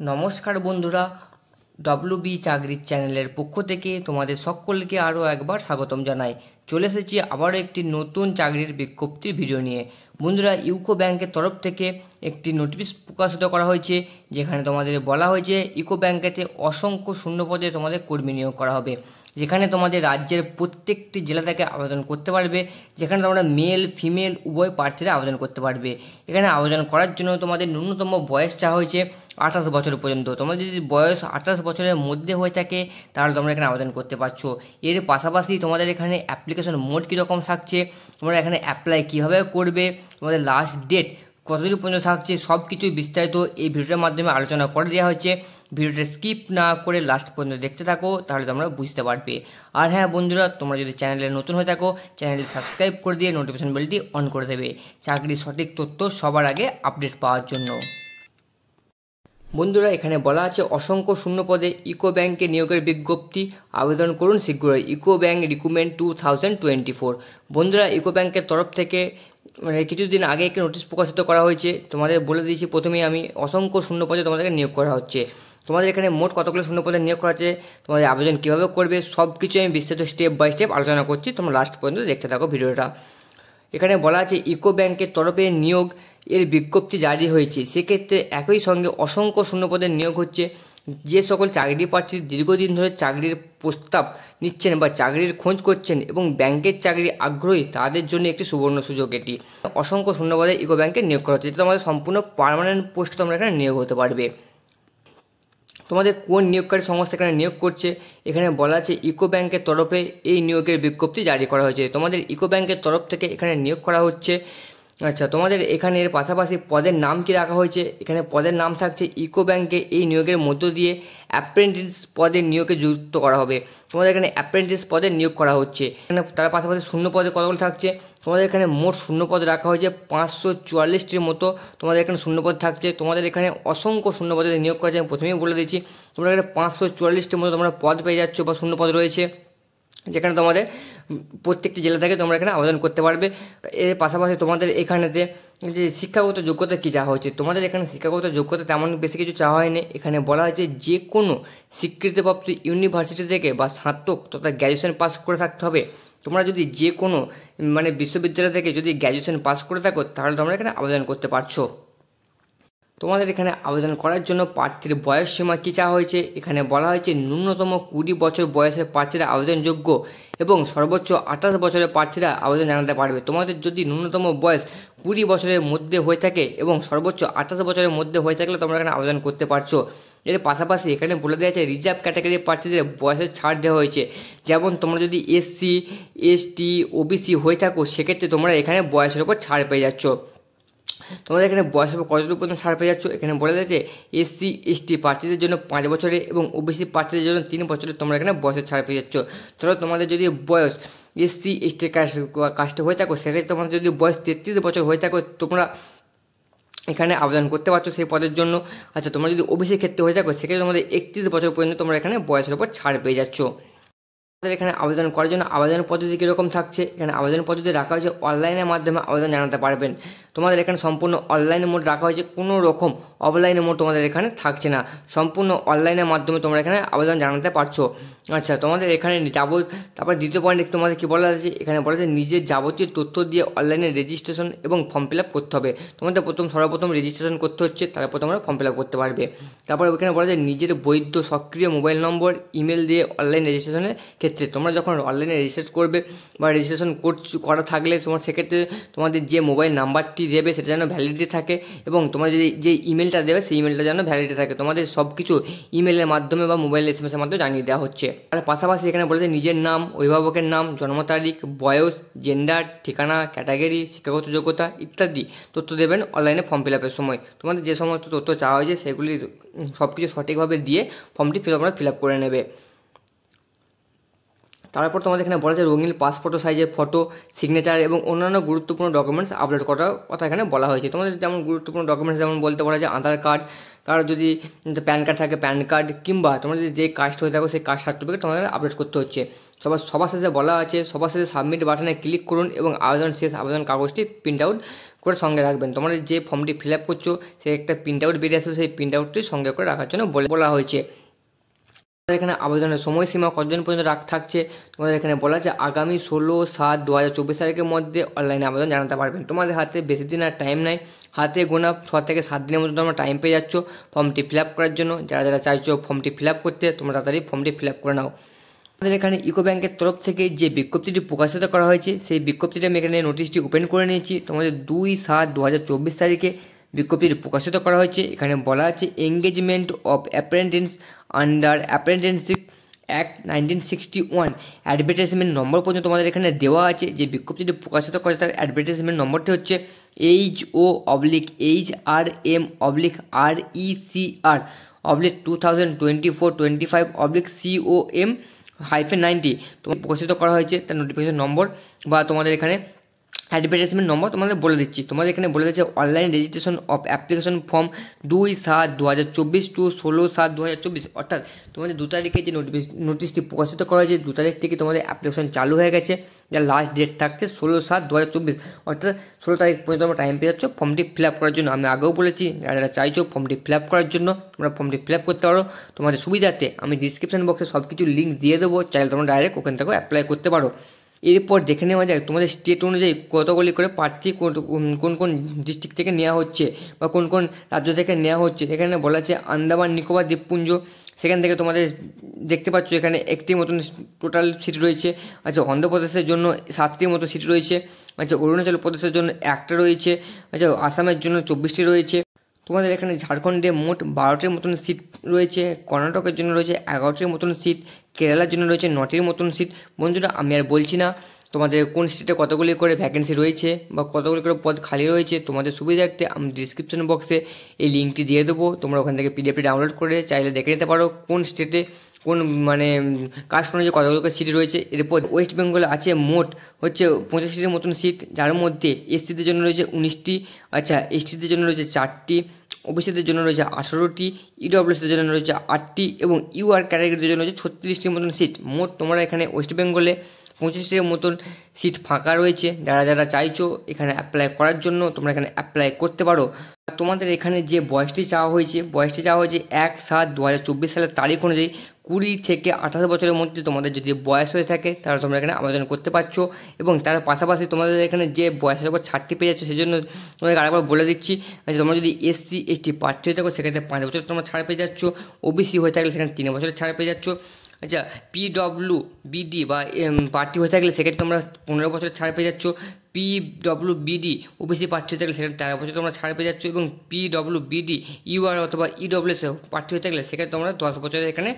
নমস্কার বন্ধুরা, ডব্লিউবি চাকরির চ্যানেলের পক্ষ থেকে তোমাদের সকলকে আরও একবার স্বাগতম জানাই। চলে এসেছি আবারও একটি নতুন চাকরির বিজ্ঞপ্তির ভিডিও নিয়ে। বন্ধুরা, ইউকো ব্যাংকের তরফ থেকে একটি নোটিশ প্রকাশিত করা হয়েছে, যেখানে তোমাদের বলা হয়েছে ইউকো ব্যাংকেতে অসংখ্য শূন্যপদে তোমাদের কর্মী নিয়োগ করা হবে, যেখানে তোমাদের রাজ্যের প্রত্যেকটি জেলা থেকে আবেদন করতে পারবে, যেখানে তোমরা মেল ফিমেল উভয় প্রার্থীরা আবেদন করতে পারবে। এখানে আবেদন করার জন্য তোমাদের ন্যূনতম বয়স চাওয়া হয়েছে 28 বছর পর্যন্ত। তোমাদের যদি বয়স 28 বছরের মধ্যে হয়ে থাকে তাহলে তোমরা এখানে আবেদন করতে পারছো। এর পাশাপাশি তোমাদের এখানে অ্যাপ্লিকেশন মোড কীরকম থাকছে, তোমরা এখানে অ্যাপ্লাই কীভাবে করবে, তোমাদের লাস্ট ডেট কতদিন পর্যন্ত থাকছে, সব কিছুই বিস্তারিত এই ভিডিওটার মাধ্যমে আলোচনা করে দেওয়া হয়েছে। ভিডিওটা স্কিপ না করে লাস্ট পর্যন্ত দেখতে থাকো, তাহলে তোমরা বুঝতে পারবে। আর হ্যাঁ বন্ধুরা, তোমরা যদি চ্যানেলে নতুন হয়ে থাকো চ্যানেলটি সাবস্ক্রাইব করে দিয়ে নোটিফিকেশন বেলটি অন করে দেবে, চাকরির সঠিক তথ্য সবার আগে আপডেট পাওয়ার জন্য। বন্ধুরা, এখানে বলা আছে অসংখ্য শূন্য পদে ইউকো ব্যাংকে নিয়োগের বিজ্ঞপ্তি, আবেদন করুন শীঘ্রই। UCO bank recruitment 2024। বন্ধুরা, ইউকো ব্যাংকের তরফ থেকে কিছুদিন আগে একটি নোটিশ প্রকাশিত করা হয়েছে। তোমাদের বলে দিয়েছি প্রথমেই আমি, অসংখ্য শূন্য পদে তোমাদেরকে নিয়োগ করা হচ্ছে। তোমাদের এখানে মোট কতগুলো শূন্য পদে নিয়োগ করা হচ্ছে, তোমাদের আবেদন কীভাবে করবে, সব কিছু আমি বিস্তারিত স্টেপ বাই স্টেপ আলোচনা করছি। তোমরা লাস্ট পর্যন্ত দেখতে থাকো ভিডিওটা। এখানে বলা আছে ইউকো ব্যাংকের তরফে নিয়োগ এর বিজ্ঞপ্তি জারি হয়েছে, সেক্ষেত্রে একই সঙ্গে অসংখ্য শূন্যপদের নিয়োগ হচ্ছে। যে সকল চাকরি প্রার্থী দীর্ঘদিন ধরে চাকরির প্রস্তাব নিচ্ছেন বা চাকরির খোঁজ করছেন এবং ব্যাংকের চাকরি আগ্রহী, তাদের জন্য একটি সুবর্ণ সুযোগ। এটি অসংখ্য শূন্যপদে ইউকো ব্যাংকে নিয়োগ করা হচ্ছে, যেটা তোমাদের সম্পূর্ণ পার্মানেন্ট পোস্ট তোমরা এখানে নিয়োগ হতে পারবে। তোমাদের কোন নিয়োগকারী সংস্থা এখানে নিয়োগ করছে, এখানে বলা আছে ইউকো ব্যাংকের তরফে এই নিয়োগের বিজ্ঞপ্তি জারি করা হয়েছে। তোমাদের ইউকো ব্যাংকের তরফ থেকে এখানে নিয়োগ করা হচ্ছে। আচ্ছা, তোমাদের এখানে এর পাশাপাশি পদের নাম কি রাখা হয়েছে, এখানে পদের নাম থাকছে ইউকো ব্যাংকে এই নিয়োগের মধ্য দিয়ে অ্যাপ্রেন্টিস পদের নিয়োগে যুক্ত করা হবে। তোমাদের এখানে অ্যাপ্রেন্টিস পদে নিয়োগ করা হচ্ছে। এখানে তার পাশাপাশি শূন্য পদে কতগুলো থাকছে, তোমাদের এখানে মোট শূন্য পদ রাখা হয়েছে 544টির মতো। তোমাদের এখানে শূন্য পদ থাকছে। তোমাদের এখানে অসংখ্য শূন্য পদে নিয়োগ করা আছে, আমি প্রথমেই বলে দিচ্ছি। তোমরা এখানে 544টির মতো তোমরা পদ পেয়ে যাচ্ছ বা শূন্য পদ রয়েছে, যেখানে তোমাদের প্রত্যেকটি জেলা থেকে তোমরা এখানে আবেদন করতে পারবে। এর পাশাপাশি তোমাদের এখানেতে যে শিক্ষাগত যোগ্যতা কী চাওয়া হয়েছে, তোমাদের এখানে শিক্ষাগত যোগ্যতা তেমন বেশি কিছু চাওয়া হয়নি। এখানে বলা হয়েছে যে কোনো স্বীকৃতিপ্রাপ্ত ইউনিভার্সিটি থেকে বা স্নাতক তথা গ্র্যাজুয়েশন পাস করে থাকতে হবে। তোমরা যদি যে কোনো বিশ্ববিদ্যালয় থেকে যদি গ্র্যাজুয়েশন পাস করে থাকো তাহলে তোমরা এখানে আবেদন করতে পারছো। তোমাদের এখানে আবেদন করার জন্য প্রার্থীর বয়স সীমা কী চাওয়া হয়েছে, এখানে বলা হয়েছে ন্যূনতম 20 বছর বয়সের প্রার্থীরা আবেদনযোগ্য এবং সর্বোচ্চ 28 বছরের প্রার্থীরা আবেদন জানাতে পারবে। তোমাদের যদি ন্যূনতম বয়স 20 বছরের মধ্যে হয়ে থাকে এবং সর্বোচ্চ 28 বছরের মধ্যে হয়ে থাকলে তোমরা এখানে আবেদন করতে পারছো। এর পাশাপাশি এখানে বলে দেওয়া আছে রিজার্ভ ক্যাটাগরির প্রার্থীদের বয়সের ছাড় দেওয়া হয়েছে। যেমন তোমরা যদি এসসি এসটি ওবিসি হয়ে থাকো, সেক্ষেত্রে তোমরা এখানে বয়সের উপর ছাড় পেয়ে যাচ্ছ। তোমাদের এখানে বয়সের কতটুকু পর্যন্ত ছাড় পেয়ে যাচ্ছ, এখানে বলে দিয়েছে এসসি এসটি প্রার্থীদের জন্য 5 বছরে এবং ওবিসি প্রার্থীদের জন্য 3 বছরে তোমরা এখানে বয়সের ছাড় পেয়ে যাচ্ছ। তাহলে তোমাদের যদি বয়স এসসি এসটি কাস্টে হয়ে থাকো, সেক্ষেত্রে তোমাদের যদি বয়স 33 বছর হয়ে থাকো তোমরা এখানে আবেদন করতে পারছো সেই পদের জন্য। আচ্ছা, তোমরা যদি ওবিসির ক্ষেত্রে হয়ে থাকো সেক্ষেত্রে তোমাদের 31 বছর পর্যন্ত তোমরা এখানে বয়সের উপর ছাড় পেয়ে যাচ্ছ। আমাদের এখানে আবেদন করার জন্য আবেদন পদ্ধতি কীরকম থাকছে, এখানে আবেদন পদ্ধতি রাখা হয়েছে অনলাইনের মাধ্যমে আবেদন জানাতে পারবেন। তোমাদের এখানে সম্পূর্ণ অনলাইন মোড রাখা হয়েছে, কোনো রকম অফলাইন মোড তোমাদের এখানে থাকছে না, সম্পূর্ণ অনলাইনের মাধ্যমে তোমরা এখানে আবেদন জানাতে পারছো। আচ্ছা, তোমাদের এখানে তারপর দ্বিতীয় পয়েন্ট তোমাদের কী বলা আছে, এখানে বলা আছে নিজের যাবতীয় তথ্য দিয়ে অনলাইনে রেজিস্ট্রেশন এবং ফর্ম ফিল আপ করতে হবে। তোমাদের সর্বপ্রথম রেজিস্ট্রেশন করতে হচ্ছে, তারপর তোমরা ফর্ম ফিল আপ করতে পারবে। তারপর এখানে বলা যায় নিজের বৈধ সক্রিয় মোবাইল নম্বর ইমেল দিয়ে অনলাইন রেজিস্ট্রেশনের ক্ষেত্রে তোমরা যখন অনলাইনে রেজিস্ট্রেট করবে বা রেজিস্ট্রেশন করা থাকলে তোমার সেক্ষেত্রে তোমাদের যে মোবাইল নাম্বারটি দেবে সেটা যেন ভ্যালিডিটি থাকে এবং তোমার যে ইমেলটা দেবে সেই ইমেলটা যেন ভ্যালিডিটি থাকে। তোমাদের সব কিছু ইমেলের মাধ্যমে বা মোবাইল এসএমএসের মাধ্যমে জানিয়ে দেওয়া হচ্ছে। আর পাশাপাশি এখানে বলেছে নিজের নাম, অভিভাবকের নাম, জন্ম তারিখ, বয়স, জেন্ডার, ঠিকানা, ক্যাটাগরি, শিক্ষাগত যোগ্যতা ইত্যাদি তথ্য দেবেন অনলাইনে ফর্ম ফিল আপের সময়। তোমাদের যে সমস্ত তথ্য চাওয়া হয়েছে সেগুলি সব কিছু সঠিকভাবে দিয়ে ফর্মটি ফিল আপ করে নেবে। তারপর তোমাদের এখানে বলা আছে রঙিন পাসপোর্ট সাইজের ফটো, সিগনেচার এবং অন্যান্য গুরুত্বপূর্ণ ডকুমেন্টস আপলোড করার কথা এখানে বলা হয়েছে। তোমাদের যেমন গুরুত্বপূর্ণ ডকুমেন্টস যেমন বলতে পারা যায় আধার কার্ড, কারো যদি প্যান কার্ড থাকে প্যান কার্ড, কিংবা তোমরা যদি যে কাস্ট হয়ে থাকো সেই কাস্ট সার্টিফিকেট তোমাদের আপলোড করতে হচ্ছে। সবার শেষে বলা আছে সবার শেষে সাবমিট বাটনে ক্লিক করুন এবং আবেদন শেষ আবেদন কাগজটি প্রিন্ট আউট করে সঙ্গে রাখবেন। তোমাদের যে ফর্মটি ফিল আপ করছো সে একটা প্রিন্ট আউট বেরিয়ে আসবে, সেই প্রিন্ট আউটটি সঙ্গে করে রাখার জন্য বলা হয়েছে। এখানে আবেদনের সময়সীমা কতদিন পর্যন্ত থাকছে তোমাদের এখানে বলা আছে আগামী 16/7/2024 তারিখের মধ্যে অনলাইনে আবেদন জানাতে পারবেন। তোমাদের হাতে বেশি দিন আর টাইম নাই, হাতে গোনা 6 থেকে 7 দিনের মধ্যে তোমরা টাইম পেয়ে যাচ্ছ ফর্মটি ফিল আপ করার জন্য। যারা যারা চাইছো ফর্মটি ফিল আপ করতে তোমরা তাড়াতাড়ি ফর্মটি ফিল আপ করে নাও। আমাদের এখানে ইকো ব্যাংকের তরফ থেকে যে বিজ্ঞপ্তিটি প্রকাশিত করা হয়েছে সেই বিজ্ঞপ্তিটা আমি এখানে নোটিশটি ওপেন করে নিয়েছি। তোমাদের 2/7/2024 তারিখে বিজ্ঞপ্তিটি প্রকাশিত করা হয়েছে। এখানে বলা আছে engagement of apprentice under apprenticeship act 1961। Advertisement নম্বর পর্যন্ত তোমাদের এখানে দেওয়া আছে। যে বিজ্ঞপ্তিটি প্রকাশিত করে তার অ্যাডভার্টাইজমেন্ট নম্বরটি হচ্ছে HO/REC/2024-25/COM-90 তোমার প্রকাশিত করা হয়েছে তার নোটিফিকেশন নম্বর বা তোমাদের এখানে অ্যাডভার্টাইজমেন্ট নম্বর তোমাদের বলে দিচ্ছি। তোমাদের এখানে বলে দিচ্ছে online registration of application form 2/7/2024 to 16/7/2024, অর্থাৎ তোমাদের 2 তারিখে যে নোটিশটি প্রকাশিত করা হয়েছে 2 তারিখ থেকে তোমাদের অ্যাপ্লিকেশন চালু হয়ে গেছে। যার লাস্ট ডেট থাকছে 16/7/2024, অর্থাৎ 16 তারিখ পর্যন্ত তোমরা টাইম পেয়ে যাচ্ছ ফর্মটি ফিল আপ করার জন্য। আমি আগেও বলেছি যারা যারা চাইছো ফর্মটি ফিল আপ করার জন্য তোমরা ফর্মটি ফিল আপ করতে পারো। তোমাদের সুবিধাতে আমি ডিসক্রিপশন বক্সে সব কিছু লিঙ্ক দিয়ে দেবো, চাইলে তোমরা ডাইরেক্ট ওখান থেকে অ্যাপ্লাই করতে পারো। এরপর দেখে নেওয়া যায় তোমাদের স্টেট অনুযায়ী কতগুলি করে প্রার্থী কোন কোন ডিস্ট্রিক্ট থেকে নেওয়া হচ্ছে বা কোন কোন রাজ্য থেকে নেওয়া হচ্ছে। এখানে বলা আছে আন্দামান নিকোবর দ্বীপপুঞ্জ, সেখান থেকে তোমাদের দেখতে পাচ্ছ এখানে একটি মতন টোটাল সিট রয়েছে। আচ্ছা, অন্ধ্রপ্রদেশের জন্য 7টি মতো সিট রয়েছে। আচ্ছা, অরুণাচল প্রদেশের জন্য 1টা রয়েছে। আচ্ছা, আসামের জন্য 24টি রয়েছে। তোমাদের এখানে ঝাড়খণ্ডে মোট 12টির মতন সিট রয়েছে। কর্ণাটকের জন্য রয়েছে 11টির মতন সিট। কেরালার জন্য রয়েছে 9টির মতন সিট। বন্ধুরা, আমি আর বলছি না তোমাদের কোন স্টেটে কতগুলি করে ভ্যাকেন্সি রয়েছে বা কতগুলি করে পদ খালি রয়েছে। তোমাদের সুবিধার্থে আমি ডিসক্রিপশন বক্সে এই লিঙ্কটি দিয়ে দেবো, তোমরা ওখান থেকে পিডিএফটি ডাউনলোড করে চাইলে দেখে নিতে পারো কোন স্টেটে কোন কাস্ট অনুযায়ী কতগুলো করে সিট রয়েছে। এরপর ওয়েস্ট বেঙ্গলে আছে মোট হচ্ছে 85টির মতন সিট, যার মধ্যে এসসিদের জন্য রয়েছে 19টি। আচ্ছা, এসটিদের জন্য রয়েছে 4টি, ওবিসিদের জন্য রয়েছে 18টি, ইডব্লিউএসদের জন্য রয়েছে 8টি এবং ইউআর ক্যাটাগরিদের জন্য রয়েছে 36টির মতন সিট। মোট তোমরা এখানে ওয়েস্ট বেঙ্গলে 25টির মতন সিট ফাঁকা রয়েছে। যারা যারা চাইছো এখানে অ্যাপ্লাই করার জন্য তোমরা এখানে অ্যাপ্লাই করতে পারো। তোমাদের এখানে যে বয়সটি চাওয়া হয়েছে 1/7/2024 সালের তারিখ অনুযায়ী 20 থেকে 28 বছরের মধ্যে তোমাদের যদি বয়স হয়ে থাকে তাহলে তোমরা এখানে আবেদন করতে পারছো। এবং তার পাশাপাশি তোমাদের এখানে যে বয়সের উপর ছাড়টি পেয়ে যাচ্ছে সেজন্য তোমাদের আরেকবার বলে দিচ্ছি যে তোমরা যদি SC/ST প্রার্থী হয়ে থাকো সেক্ষেত্রে 5 বছর তোমরা ছাড় পেয়ে যাচ্ছ। ওবিসি হয়ে থাকলে সেখানে 3 বছরের ছাড় পেয়ে যাচ্ছ। আচ্ছা, PWBD বা প্রার্থী হয়ে থাকলে সেক্ষেত্রে তোমরা 15 বছরের ছাড় পেয়ে যাচ্ছ। PWBD ওবিসি প্রার্থী হয়ে থাকলে সেখানে 13 বছর তোমরা ছাড় পেয়ে যাচ্ছ। এবং PWBD ইউআর অথবা ইডব্লিউএস প্রার্থী হয়ে থাকলে সেক্ষেত্রে তোমরা 10 বছরের এখানে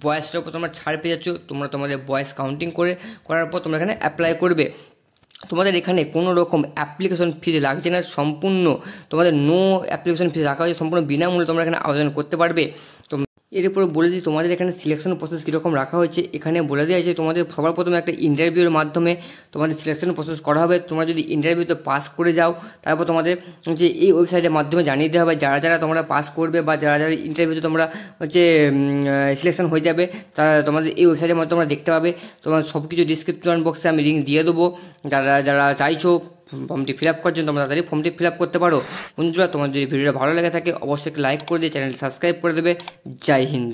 বয়সের উপর তোমরা ছাড় পেয়ে যাচ্ছ। তোমরা তোমাদের বয়স কাউন্টিং করার পর তোমরা এখানে অ্যাপ্লাই করবে। তোমাদের এখানে কোনো রকম অ্যাপ্লিকেশন ফিজ লাগছে না, সম্পূর্ণ তোমাদের নো অ্যাপ্লিকেশন ফিজ রাখা হয়েছে, সম্পূর্ণ বিনামূল্যে তোমরা এখানে আবেদন করতে পারবে। এরপর বলে দিই তোমাদের এখানে সিলেকশন প্রসেস কীরকম রাখা হয়েছে। এখানে বলে দেওয়া আছে তোমাদের সবার প্রথমে একটা ইন্টারভিউর মাধ্যমে তোমাদের সিলেকশন প্রসেস করা হবে। তোমরা যদি ইন্টারভিউতে পাস করে যাও তারপর তোমাদের হচ্ছে এই ওয়েবসাইটের মাধ্যমে জানিয়ে দেওয়া হবে যারা যারা তোমরা পাস করবে বা যারা যারা ইন্টারভিউতে তোমরা হচ্ছে সিলেকশন হয়ে যাবে তারা তোমাদের এই ওয়েবসাইটের মাধ্যমে তোমরা দেখতে পাবে। তোমার সব কিছু ডিসক্রিপশন বক্সে আমি লিঙ্ক দিয়ে দেবো। যারা যারা চাইছো ফর্মটি ফিল আপ করার জন্য তোমরা তাড়াতাড়ি ফর্মটি ফিল আপ করতে পারো। বন্ধুরা, তোমার যদি ভিডিওটা ভালো লেগে থাকে অবশ্যই লাইক করে দিয়ে চ্যানেলটি সাবস্ক্রাইব করে দেবে। জয় হিন্দ।